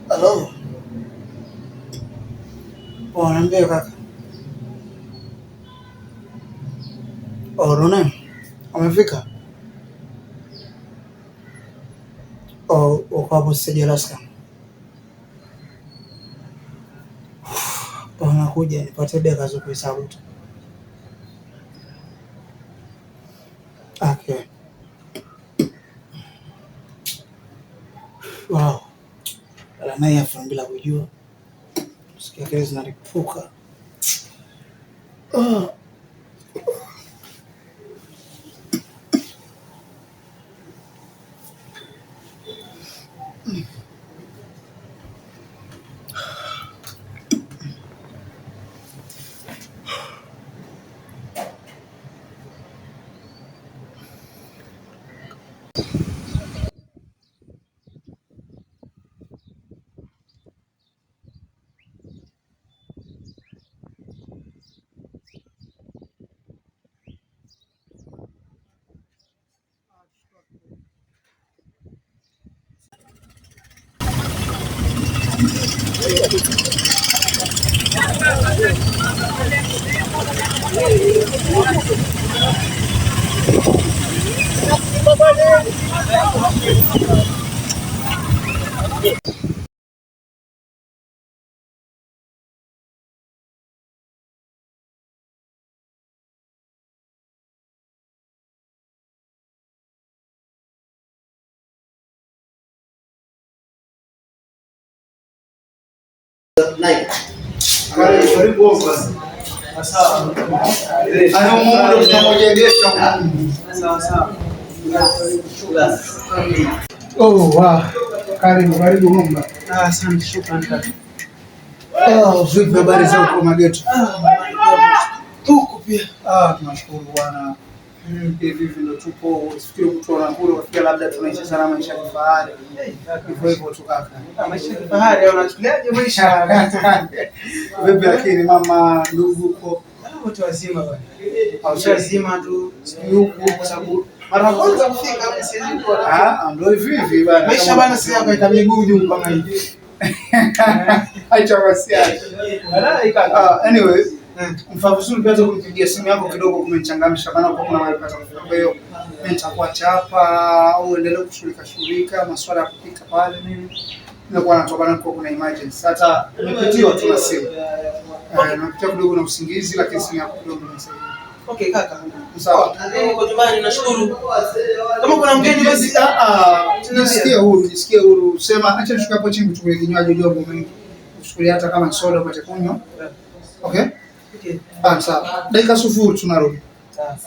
Halo. Oh, niambie kaka. Oh, Rona. Umefika? Oh, uko hapo sasa Alaska. Oh, nakuja nipate dakika za kuhesabu tu. Okay. Wow. Alama ya phone bila kujua. Sikia kile zinalipuka. Oh. Oh, wow. Karibu Momba. Asante, shukrani kaka. Vipi habari za huko Mageto? Huko pia. Tunashukuru bwana. Hivi ndio tupo, usifikiri mtu anakula unafikia labda tunaishi sana maisha ya kifahari. Hivyo hivyo tu kaka. Maisha ya kifahari unachukuliaje maisha? Vipi lakini mama, ndugu uko? Wote wazima bwana. Wote wazima tu. Huko kwa sababu mara kwanza kufika hapa siwezi kuona. Ndio hivi bwana. Maisha bwana si hapa ita miguu juu kama hivi. Acha wasiaje. Anyway, mfano vizuri pia kunipigia simu yako kidogo kumenichangamsha maana kwa kuna mahali pata kufika. Kwa hiyo nitakuwa chapa au endelee kushughulika masuala ya kupika pale nini. Nilikuwa natoka na kuna emergency. Hata nimepitiwa tu na simu. Napitia kidogo na usingizi lakini simu yako kidogo inasaidia. Okay kaka. Sawa. Niko nyumbani nashukuru. Kama kuna mgeni basi nisikie huru. Sema acha nishuke hapo chini tuchukue kinywaji jogo mengi. Usichukulie hata kama soda upate kunywa. Okay? Okay. Sawa. Dakika 0 tunarudi. Sawa.